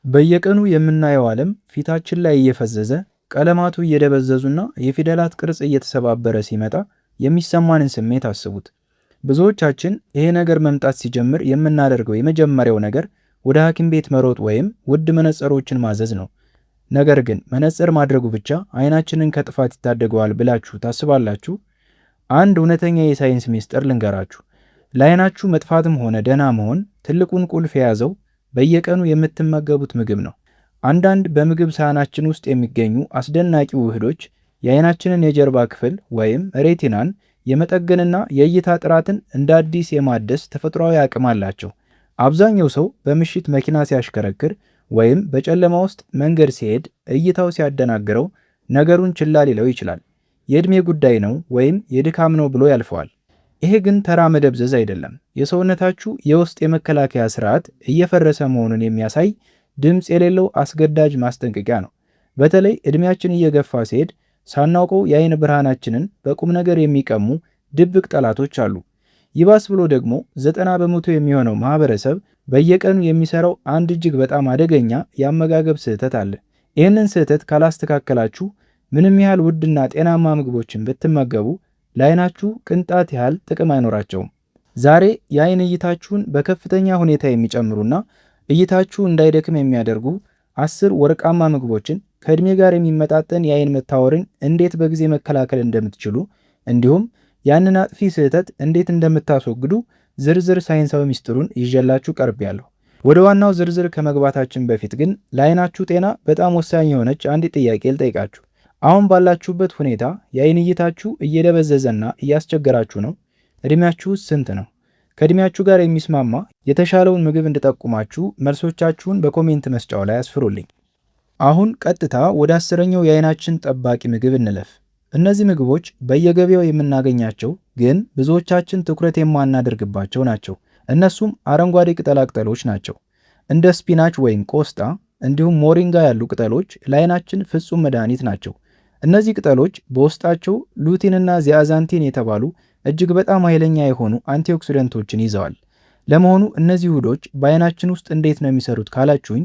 በየቀኑ የምናየው ዓለም ፊታችን ላይ እየፈዘዘ ቀለማቱ እየደበዘዙና የፊደላት ቅርጽ እየተሰባበረ ሲመጣ የሚሰማንን ስሜት አስቡት። ብዙዎቻችን ይሄ ነገር መምጣት ሲጀምር የምናደርገው የመጀመሪያው ነገር ወደ ሐኪም ቤት መሮጥ ወይም ውድ መነጽሮችን ማዘዝ ነው። ነገር ግን መነጽር ማድረጉ ብቻ አይናችንን ከጥፋት ይታደገዋል ብላችሁ ታስባላችሁ? አንድ እውነተኛ የሳይንስ ሚስጥር ልንገራችሁ። ለአይናችሁ መጥፋትም ሆነ ደህና መሆን ትልቁን ቁልፍ የያዘው በየቀኑ የምትመገቡት ምግብ ነው። አንዳንድ በምግብ ሳህናችን ውስጥ የሚገኙ አስደናቂ ውህዶች የአይናችንን የጀርባ ክፍል ወይም ሬቲናን የመጠገንና የእይታ ጥራትን እንደ አዲስ የማደስ ተፈጥሯዊ አቅም አላቸው። አብዛኛው ሰው በምሽት መኪና ሲያሽከረክር ወይም በጨለማ ውስጥ መንገድ ሲሄድ እይታው ሲያደናግረው ነገሩን ችላ ሊለው ይችላል። የዕድሜ ጉዳይ ነው ወይም የድካም ነው ብሎ ያልፈዋል። ይሄ ግን ተራ መደብዘዝ አይደለም። የሰውነታችሁ የውስጥ የመከላከያ ስርዓት እየፈረሰ መሆኑን የሚያሳይ ድምፅ የሌለው አስገዳጅ ማስጠንቀቂያ ነው። በተለይ ዕድሜያችን እየገፋ ሲሄድ ሳናውቀው የአይን ብርሃናችንን በቁም ነገር የሚቀሙ ድብቅ ጠላቶች አሉ። ይባስ ብሎ ደግሞ 90 በመቶ የሚሆነው ማህበረሰብ በየቀኑ የሚሰራው አንድ እጅግ በጣም አደገኛ የአመጋገብ ስህተት አለ። ይህንን ስህተት ካላስተካከላችሁ ምንም ያህል ውድና ጤናማ ምግቦችን ብትመገቡ ለአይናችሁ ቅንጣት ያህል ጥቅም አይኖራቸውም። ዛሬ የአይን እይታችሁን በከፍተኛ ሁኔታ የሚጨምሩና እይታችሁ እንዳይደክም የሚያደርጉ 10 ወርቃማ ምግቦችን ከዕድሜ ጋር የሚመጣጠን የአይን መታወርን እንዴት በጊዜ መከላከል እንደምትችሉ እንዲሁም ያንን አጥፊ ስህተት እንዴት እንደምታስወግዱ ዝርዝር ሳይንሳዊ ሚስጥሩን ይዤላችሁ ቀርቤያለሁ። ወደ ዋናው ዝርዝር ከመግባታችን በፊት ግን ለአይናችሁ ጤና በጣም ወሳኝ የሆነች አንድ ጥያቄ ልጠይቃችሁ። አሁን ባላችሁበት ሁኔታ የአይን እይታችሁ እየደበዘዘና እያስቸገራችሁ ነው? ዕድሜያችሁ ስንት ነው? ከዕድሜያችሁ ጋር የሚስማማ የተሻለውን ምግብ እንድጠቁማችሁ መልሶቻችሁን በኮሜንት መስጫው ላይ አስፍሩልኝ። አሁን ቀጥታ ወደ 10ኛው የአይናችን ጠባቂ ምግብ እንለፍ። እነዚህ ምግቦች በየገበያው የምናገኛቸው ግን ብዙዎቻችን ትኩረት የማናደርግባቸው ናቸው። እነሱም አረንጓዴ ቅጠላቅጠሎች ናቸው። እንደ ስፒናች ወይም ቆስጣ እንዲሁም ሞሪንጋ ያሉ ቅጠሎች ለአይናችን ፍጹም መድኃኒት ናቸው። እነዚህ ቅጠሎች በውስጣቸው ሉቲንና ዚያዛንቲን የተባሉ እጅግ በጣም ኃይለኛ የሆኑ አንቲኦክሲደንቶችን ይዘዋል። ለመሆኑ እነዚህ ውህዶች በአይናችን ውስጥ እንዴት ነው የሚሰሩት ካላችሁኝ፣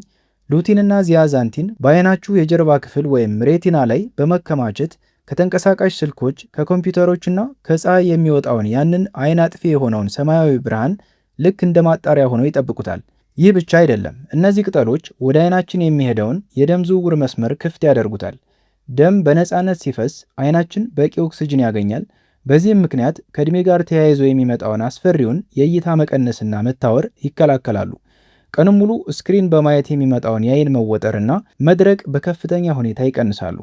ሉቲንና ዚያዛንቲን በአይናችሁ የጀርባ ክፍል ወይም ሬቲና ላይ በመከማቸት ከተንቀሳቃሽ ስልኮች፣ ከኮምፒውተሮችና ከፀሐይ የሚወጣውን ያንን አይን አጥፊ የሆነውን ሰማያዊ ብርሃን ልክ እንደ ማጣሪያ ሆነው ይጠብቁታል። ይህ ብቻ አይደለም። እነዚህ ቅጠሎች ወደ አይናችን የሚሄደውን የደም ዝውውር መስመር ክፍት ያደርጉታል። ደም በነፃነት ሲፈስ አይናችን በቂ ኦክስጅን ያገኛል። በዚህም ምክንያት ከዕድሜ ጋር ተያይዞ የሚመጣውን አስፈሪውን የእይታ መቀነስና መታወር ይከላከላሉ። ቀኑን ሙሉ ስክሪን በማየት የሚመጣውን የአይን መወጠርና መድረቅ በከፍተኛ ሁኔታ ይቀንሳሉ።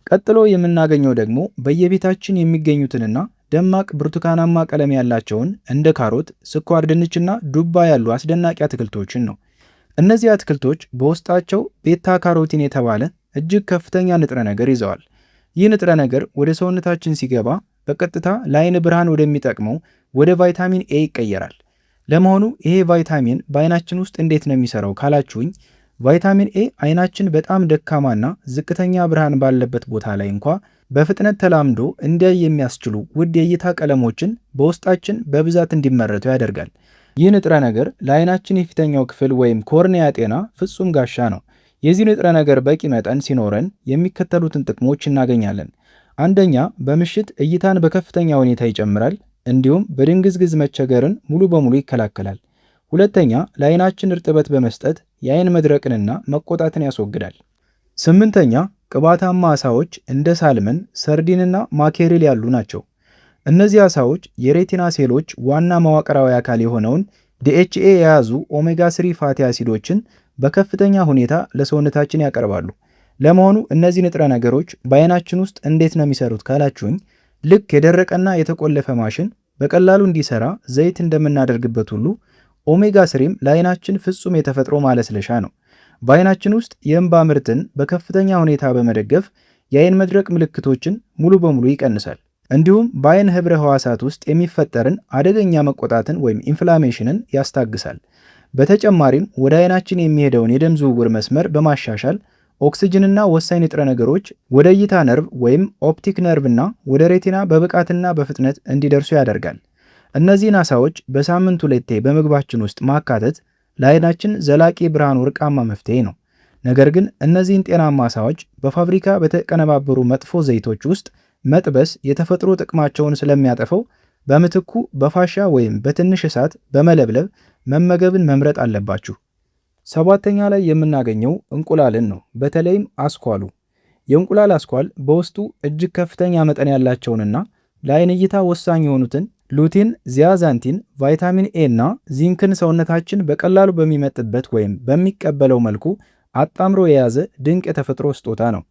ቀጥሎ የምናገኘው ደግሞ በየቤታችን የሚገኙትንና ደማቅ ብርቱካናማ ቀለም ያላቸውን እንደ ካሮት፣ ስኳር ድንችና ዱባ ያሉ አስደናቂ አትክልቶችን ነው። እነዚህ አትክልቶች በውስጣቸው ቤታ ካሮቲን የተባለ እጅግ ከፍተኛ ንጥረ ነገር ይዘዋል። ይህ ንጥረ ነገር ወደ ሰውነታችን ሲገባ በቀጥታ ለአይን ብርሃን ወደሚጠቅመው ወደ ቫይታሚን ኤ ይቀየራል። ለመሆኑ ይሄ ቫይታሚን በአይናችን ውስጥ እንዴት ነው የሚሰራው ካላችሁኝ፣ ቫይታሚን ኤ አይናችን በጣም ደካማና ዝቅተኛ ብርሃን ባለበት ቦታ ላይ እንኳ በፍጥነት ተላምዶ እንዲያይ የሚያስችሉ ውድ የእይታ ቀለሞችን በውስጣችን በብዛት እንዲመረቱ ያደርጋል። ይህ ንጥረ ነገር ለአይናችን የፊተኛው ክፍል ወይም ኮርኒያ ጤና ፍጹም ጋሻ ነው። የዚህ ንጥረ ነገር በቂ መጠን ሲኖረን የሚከተሉትን ጥቅሞች እናገኛለን። አንደኛ፣ በምሽት እይታን በከፍተኛ ሁኔታ ይጨምራል፣ እንዲሁም በድንግዝግዝ መቸገርን ሙሉ በሙሉ ይከላከላል። ሁለተኛ፣ ለአይናችን እርጥበት በመስጠት የአይን መድረቅንና መቆጣትን ያስወግዳል። ስምንተኛ፣ ቅባታማ ዓሳዎች እንደ ሳልመን፣ ሰርዲንና ማኬሪል ያሉ ናቸው። እነዚህ ዓሳዎች የሬቲና ሴሎች ዋና መዋቅራዊ አካል የሆነውን ዲኤችኤ የያዙ ኦሜጋ 3 ፋቲ አሲዶችን በከፍተኛ ሁኔታ ለሰውነታችን ያቀርባሉ። ለመሆኑ እነዚህ ንጥረ ነገሮች በአይናችን ውስጥ እንዴት ነው የሚሰሩት ካላችሁኝ፣ ልክ የደረቀና የተቆለፈ ማሽን በቀላሉ እንዲሰራ ዘይት እንደምናደርግበት ሁሉ ኦሜጋ 3ም ለአይናችን ፍጹም የተፈጥሮ ማለስለሻ ነው። በአይናችን ውስጥ የእንባ ምርትን በከፍተኛ ሁኔታ በመደገፍ የአይን መድረቅ ምልክቶችን ሙሉ በሙሉ ይቀንሳል። እንዲሁም በአይን ህብረ ህዋሳት ውስጥ የሚፈጠርን አደገኛ መቆጣትን ወይም ኢንፍላሜሽንን ያስታግሳል። በተጨማሪም ወደ አይናችን የሚሄደውን የደም ዝውውር መስመር በማሻሻል ኦክስጅንና ወሳኝ ንጥረ ነገሮች ወደ እይታ ነርቭ ወይም ኦፕቲክ ነርቭና ወደ ሬቲና በብቃትና በፍጥነት እንዲደርሱ ያደርጋል። እነዚህን ዓሳዎች በሳምንት 2 በምግባችን ውስጥ ማካተት ለዓይናችን ዘላቂ ብርሃን ወርቃማ መፍትሄ ነው። ነገር ግን እነዚህን ጤናማ ዓሳዎች በፋብሪካ በተቀነባበሩ መጥፎ ዘይቶች ውስጥ መጥበስ የተፈጥሮ ጥቅማቸውን ስለሚያጠፈው በምትኩ በፋሻ ወይም በትንሽ እሳት በመለብለብ መመገብን መምረጥ አለባችሁ። ሰባተኛ ላይ የምናገኘው እንቁላልን ነው። በተለይም አስኳሉ። የእንቁላል አስኳል በውስጡ እጅግ ከፍተኛ መጠን ያላቸውንና ለዓይን እይታ ወሳኝ የሆኑትን ሉቲን፣ ዚያዛንቲን፣ ቫይታሚን ኤ እና ዚንክን ሰውነታችን በቀላሉ በሚመጥበት ወይም በሚቀበለው መልኩ አጣምሮ የያዘ ድንቅ የተፈጥሮ ስጦታ ነው።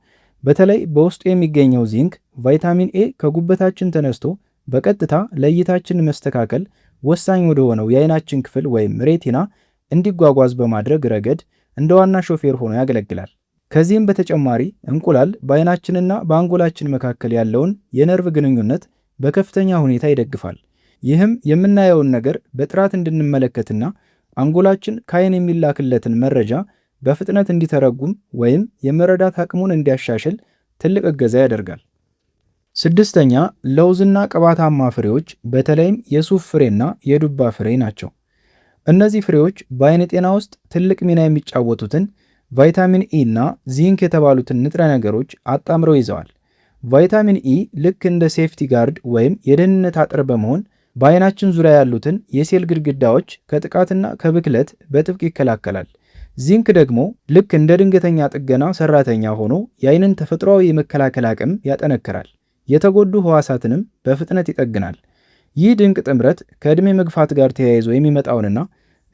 በተለይ በውስጡ የሚገኘው ዚንክ ቫይታሚን ኤ ከጉበታችን ተነስቶ በቀጥታ ለእይታችን መስተካከል ወሳኝ ወደ ሆነው የዓይናችን ክፍል ወይም ሬቲና እንዲጓጓዝ በማድረግ ረገድ እንደ ዋና ሾፌር ሆኖ ያገለግላል። ከዚህም በተጨማሪ እንቁላል በዓይናችንና በአንጎላችን መካከል ያለውን የነርቭ ግንኙነት በከፍተኛ ሁኔታ ይደግፋል። ይህም የምናየውን ነገር በጥራት እንድንመለከትና አንጎላችን ከዓይን የሚላክለትን መረጃ በፍጥነት እንዲተረጉም ወይም የመረዳት አቅሙን እንዲያሻሽል ትልቅ እገዛ ያደርጋል። ስድስተኛ ለውዝና ቅባታማ ፍሬዎች በተለይም የሱፍ ፍሬና የዱባ ፍሬ ናቸው። እነዚህ ፍሬዎች በዓይን ጤና ውስጥ ትልቅ ሚና የሚጫወቱትን ቫይታሚን ኢ እና ዚንክ የተባሉትን ንጥረ ነገሮች አጣምረው ይዘዋል። ቫይታሚን ኢ ልክ እንደ ሴፍቲ ጋርድ ወይም የደህንነት አጥር በመሆን በዓይናችን ዙሪያ ያሉትን የሴል ግድግዳዎች ከጥቃትና ከብክለት በጥብቅ ይከላከላል። ዚንክ ደግሞ ልክ እንደ ድንገተኛ ጥገና ሰራተኛ ሆኖ የዓይንን ተፈጥሯዊ የመከላከል አቅም ያጠነክራል፣ የተጎዱ ህዋሳትንም በፍጥነት ይጠግናል። ይህ ድንቅ ጥምረት ከዕድሜ መግፋት ጋር ተያይዞ የሚመጣውንና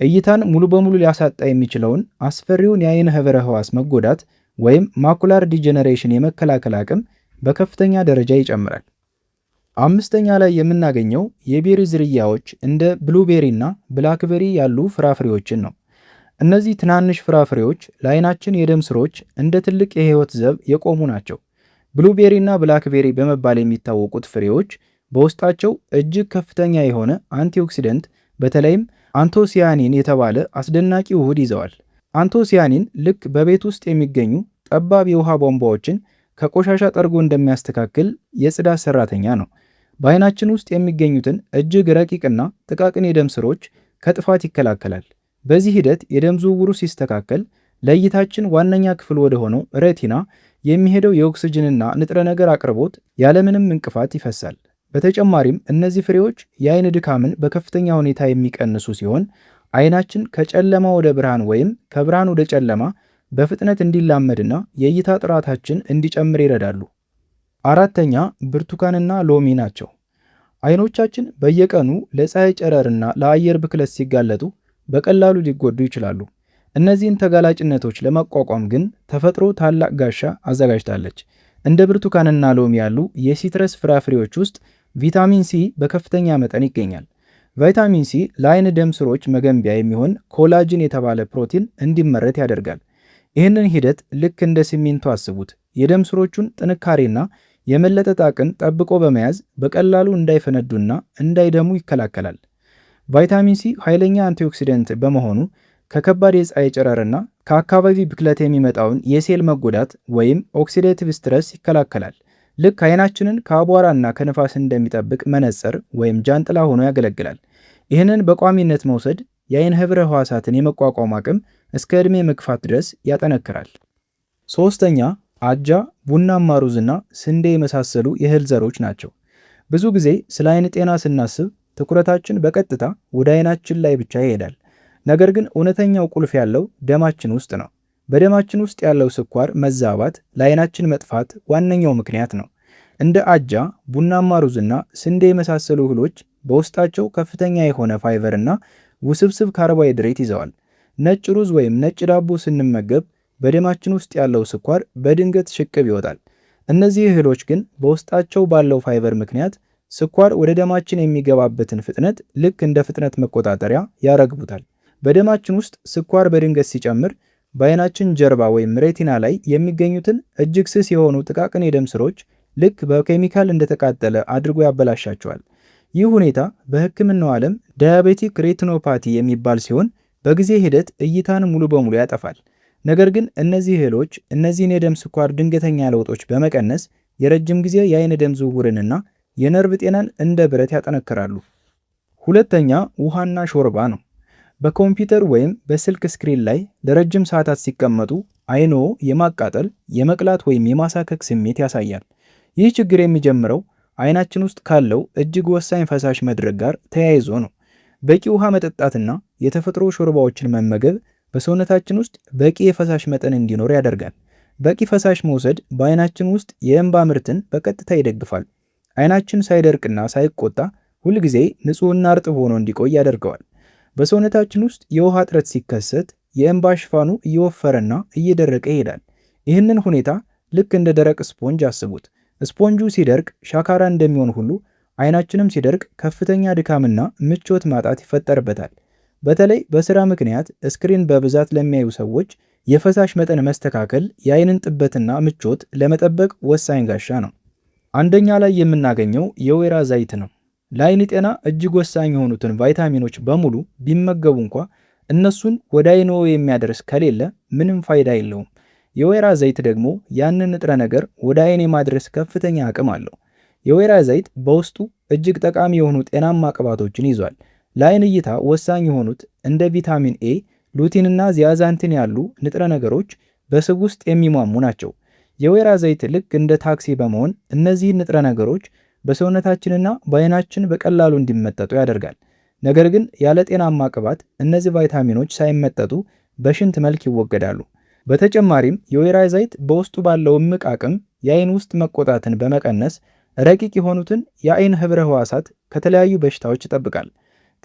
እይታን ሙሉ በሙሉ ሊያሳጣ የሚችለውን አስፈሪውን የዓይን ህብረ ህዋስ መጎዳት ወይም ማኩላር ዲጀነሬሽን የመከላከል አቅም በከፍተኛ ደረጃ ይጨምራል። አምስተኛ ላይ የምናገኘው የቤሪ ዝርያዎች እንደ ብሉቤሪ እና ብላክቤሪ ያሉ ፍራፍሬዎችን ነው። እነዚህ ትናንሽ ፍራፍሬዎች ለዓይናችን የደም ስሮች እንደ ትልቅ የህይወት ዘብ የቆሙ ናቸው። ብሉቤሪ እና ብላክቤሪ በመባል የሚታወቁት ፍሬዎች በውስጣቸው እጅግ ከፍተኛ የሆነ አንቲኦክሲደንት በተለይም አንቶሲያኒን የተባለ አስደናቂ ውህድ ይዘዋል። አንቶሲያኒን ልክ በቤት ውስጥ የሚገኙ ጠባብ የውሃ ቧንቧዎችን ከቆሻሻ ጠርጎ እንደሚያስተካክል የጽዳት ሰራተኛ ነው። በዓይናችን ውስጥ የሚገኙትን እጅግ ረቂቅና ጥቃቅን የደም ስሮች ከጥፋት ይከላከላል። በዚህ ሂደት የደም ዝውውሩ ሲስተካከል ለእይታችን ዋነኛ ክፍል ወደ ሆነው ሬቲና የሚሄደው የኦክስጅንና ንጥረ ነገር አቅርቦት ያለምንም እንቅፋት ይፈሳል። በተጨማሪም እነዚህ ፍሬዎች የዓይን ድካምን በከፍተኛ ሁኔታ የሚቀንሱ ሲሆን ዓይናችን ከጨለማ ወደ ብርሃን ወይም ከብርሃን ወደ ጨለማ በፍጥነት እንዲላመድና የእይታ ጥራታችን እንዲጨምር ይረዳሉ። አራተኛ ብርቱካንና ሎሚ ናቸው። ዓይኖቻችን በየቀኑ ለፀሐይ ጨረርና ለአየር ብክለት ሲጋለጡ በቀላሉ ሊጎዱ ይችላሉ። እነዚህን ተጋላጭነቶች ለመቋቋም ግን ተፈጥሮ ታላቅ ጋሻ አዘጋጅታለች። እንደ ብርቱካንና ሎሚ ያሉ የሲትረስ ፍራፍሬዎች ውስጥ ቪታሚን ሲ በከፍተኛ መጠን ይገኛል። ቫይታሚን ሲ ለዓይን ደም ስሮች መገንቢያ የሚሆን ኮላጅን የተባለ ፕሮቲን እንዲመረት ያደርጋል። ይህንን ሂደት ልክ እንደ ሲሚንቶ አስቡት። የደም ስሮቹን ጥንካሬና የመለጠጥ አቅም ጠብቆ በመያዝ በቀላሉ እንዳይፈነዱና እንዳይደሙ ይከላከላል። ቫይታሚን ሲ ኃይለኛ አንቲኦክሲደንት በመሆኑ ከከባድ የፀሐይ ጨረርና ከአካባቢ ብክለት የሚመጣውን የሴል መጎዳት ወይም ኦክሲዴቲቭ ስትረስ ይከላከላል። ልክ ዓይናችንን ከአቧራና ከነፋስ እንደሚጠብቅ መነጽር ወይም ጃንጥላ ሆኖ ያገለግላል። ይህንን በቋሚነት መውሰድ የዓይን ህብረ ህዋሳትን የመቋቋም አቅም እስከ ዕድሜ መግፋት ድረስ ያጠነክራል። ሶስተኛ አጃ፣ ቡናማ ሩዝና ስንዴ የመሳሰሉ የእህል ዘሮች ናቸው። ብዙ ጊዜ ስለ ዓይን ጤና ስናስብ ትኩረታችን በቀጥታ ወደ ዓይናችን ላይ ብቻ ይሄዳል። ነገር ግን እውነተኛው ቁልፍ ያለው ደማችን ውስጥ ነው። በደማችን ውስጥ ያለው ስኳር መዛባት ለዓይናችን መጥፋት ዋነኛው ምክንያት ነው። እንደ አጃ፣ ቡናማ ሩዝና ስንዴ የመሳሰሉ እህሎች በውስጣቸው ከፍተኛ የሆነ ፋይበር እና ውስብስብ ካርቦሃይድሬት ይዘዋል። ነጭ ሩዝ ወይም ነጭ ዳቦ ስንመገብ በደማችን ውስጥ ያለው ስኳር በድንገት ሽቅብ ይወጣል። እነዚህ እህሎች ግን በውስጣቸው ባለው ፋይበር ምክንያት ስኳር ወደ ደማችን የሚገባበትን ፍጥነት ልክ እንደ ፍጥነት መቆጣጠሪያ ያረግቡታል። በደማችን ውስጥ ስኳር በድንገት ሲጨምር በዓይናችን ጀርባ ወይም ሬቲና ላይ የሚገኙትን እጅግ ስስ የሆኑ ጥቃቅን የደም ስሮች ልክ በኬሚካል እንደተቃጠለ አድርጎ ያበላሻቸዋል። ይህ ሁኔታ በሕክምናው ዓለም ዳያቤቲክ ሬቲኖፓቲ የሚባል ሲሆን በጊዜ ሂደት እይታን ሙሉ በሙሉ ያጠፋል። ነገር ግን እነዚህ እህሎች እነዚህን የደም ስኳር ድንገተኛ ለውጦች በመቀነስ የረጅም ጊዜ የዓይን ደም ዝውውርንና የነርቭ ጤናን እንደ ብረት ያጠነክራሉ። ሁለተኛ ውሃና ሾርባ ነው። በኮምፒውተር ወይም በስልክ ስክሪን ላይ ለረጅም ሰዓታት ሲቀመጡ አይንዎ የማቃጠል፣ የመቅላት ወይም የማሳከክ ስሜት ያሳያል። ይህ ችግር የሚጀምረው አይናችን ውስጥ ካለው እጅግ ወሳኝ ፈሳሽ መድረቅ ጋር ተያይዞ ነው። በቂ ውሃ መጠጣትና የተፈጥሮ ሾርባዎችን መመገብ በሰውነታችን ውስጥ በቂ የፈሳሽ መጠን እንዲኖር ያደርጋል። በቂ ፈሳሽ መውሰድ በአይናችን ውስጥ የእንባ ምርትን በቀጥታ ይደግፋል። አይናችን ሳይደርቅና ሳይቆጣ ሁልጊዜ ንጹህና እርጥብ ሆኖ እንዲቆይ ያደርገዋል። በሰውነታችን ውስጥ የውሃ እጥረት ሲከሰት የእንባ ሽፋኑ እየወፈረና እየደረቀ ይሄዳል። ይህንን ሁኔታ ልክ እንደ ደረቅ ስፖንጅ አስቡት። ስፖንጁ ሲደርቅ ሻካራ እንደሚሆን ሁሉ አይናችንም ሲደርቅ ከፍተኛ ድካምና ምቾት ማጣት ይፈጠርበታል። በተለይ በስራ ምክንያት ስክሪን በብዛት ለሚያዩ ሰዎች የፈሳሽ መጠን መስተካከል የአይንን ጥበትና ምቾት ለመጠበቅ ወሳኝ ጋሻ ነው። አንደኛ ላይ የምናገኘው የወይራ ዘይት ነው። ለአይን ጤና እጅግ ወሳኝ የሆኑትን ቫይታሚኖች በሙሉ ቢመገቡ እንኳ እነሱን ወደ አይንዎ የሚያደርስ ከሌለ ምንም ፋይዳ የለውም። የወይራ ዘይት ደግሞ ያንን ንጥረ ነገር ወደ አይን የማድረስ ከፍተኛ አቅም አለው። የወይራ ዘይት በውስጡ እጅግ ጠቃሚ የሆኑ ጤናማ ቅባቶችን ይዟል። ለአይን እይታ ወሳኝ የሆኑት እንደ ቪታሚን ኤ፣ ሉቲንና ዚያዛንቲን ያሉ ንጥረ ነገሮች በስብ ውስጥ የሚሟሙ ናቸው። የወይራ ዘይት ልክ እንደ ታክሲ በመሆን እነዚህን ንጥረ ነገሮች በሰውነታችንና በአይናችን በቀላሉ እንዲመጠጡ ያደርጋል። ነገር ግን ያለ ጤናማ ቅባት እነዚህ ቫይታሚኖች ሳይመጠጡ በሽንት መልክ ይወገዳሉ። በተጨማሪም የወይራ ዘይት በውስጡ ባለው እምቅ አቅም የአይን ውስጥ መቆጣትን በመቀነስ ረቂቅ የሆኑትን የአይን ህብረ ህዋሳት ከተለያዩ በሽታዎች ይጠብቃል።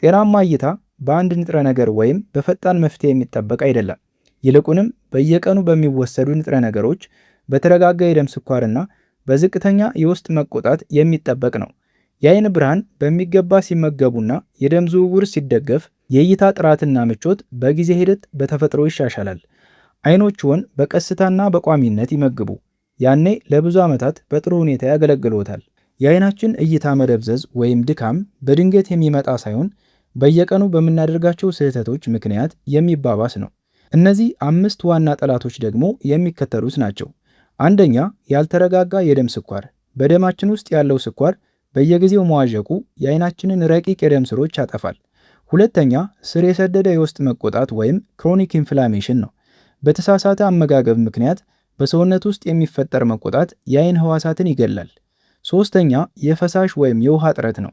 ጤናማ እይታ በአንድ ንጥረ ነገር ወይም በፈጣን መፍትሄ የሚጠበቅ አይደለም። ይልቁንም በየቀኑ በሚወሰዱ ንጥረ ነገሮች፣ በተረጋጋ የደም ስኳርና በዝቅተኛ የውስጥ መቆጣት የሚጠበቅ ነው። የአይን ብርሃን በሚገባ ሲመገቡና የደም ዝውውር ሲደገፍ የእይታ ጥራትና ምቾት በጊዜ ሂደት በተፈጥሮ ይሻሻላል። አይኖችዎን በቀስታና በቋሚነት ይመግቡ። ያኔ ለብዙ ዓመታት በጥሩ ሁኔታ ያገለግሎታል። የአይናችን እይታ መደብዘዝ ወይም ድካም በድንገት የሚመጣ ሳይሆን በየቀኑ በምናደርጋቸው ስህተቶች ምክንያት የሚባባስ ነው። እነዚህ 5 ዋና ጠላቶች ደግሞ የሚከተሉት ናቸው። አንደኛ፣ ያልተረጋጋ የደም ስኳር። በደማችን ውስጥ ያለው ስኳር በየጊዜው መዋዠቁ የአይናችንን ረቂቅ የደም ስሮች ያጠፋል። ሁለተኛ፣ ስር የሰደደ የውስጥ መቆጣት ወይም ክሮኒክ ኢንፍላሜሽን ነው። በተሳሳተ አመጋገብ ምክንያት በሰውነት ውስጥ የሚፈጠር መቆጣት የአይን ህዋሳትን ይገላል። ሶስተኛ፣ የፈሳሽ ወይም የውሃ እጥረት ነው።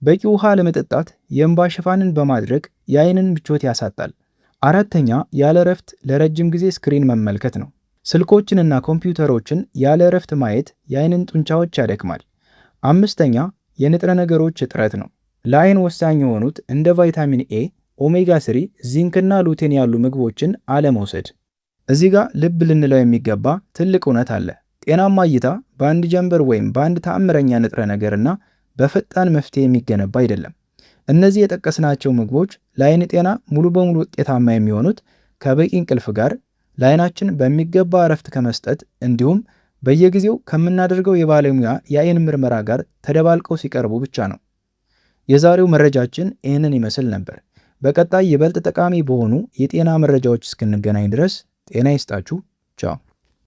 በቂ ውሃ ለመጠጣት የእንባ ሽፋንን በማድረግ የአይንን ምቾት ያሳጣል። አራተኛ፣ ያለ እረፍት ለረጅም ጊዜ ስክሪን መመልከት ነው። ስልኮችንና ኮምፒውተሮችን ያለ እረፍት ማየት የአይንን ጡንቻዎች ያደክማል። አምስተኛ፣ የንጥረ ነገሮች እጥረት ነው። ለአይን ወሳኝ የሆኑት እንደ ቫይታሚን ኤ፣ ኦሜጋ 3፣ ዚንክና ሉቴን ያሉ ምግቦችን አለመውሰድ። እዚህ ጋር ልብ ልንለው የሚገባ ትልቅ እውነት አለ። ጤናማ እይታ በአንድ ጀንበር ወይም በአንድ ተአምረኛ ንጥረ ነገርና በፈጣን መፍትሄ የሚገነባ አይደለም። እነዚህ የጠቀስናቸው ምግቦች ለአይን ጤና ሙሉ በሙሉ ውጤታማ የሚሆኑት ከበቂ እንቅልፍ ጋር፣ ለአይናችን በሚገባ እረፍት ከመስጠት እንዲሁም በየጊዜው ከምናደርገው የባለሙያ የአይን ምርመራ ጋር ተደባልቀው ሲቀርቡ ብቻ ነው። የዛሬው መረጃችን ይህንን ይመስል ነበር። በቀጣይ ይበልጥ ጠቃሚ በሆኑ የጤና መረጃዎች እስክንገናኝ ድረስ ጤና ይስጣችሁ። ቻው።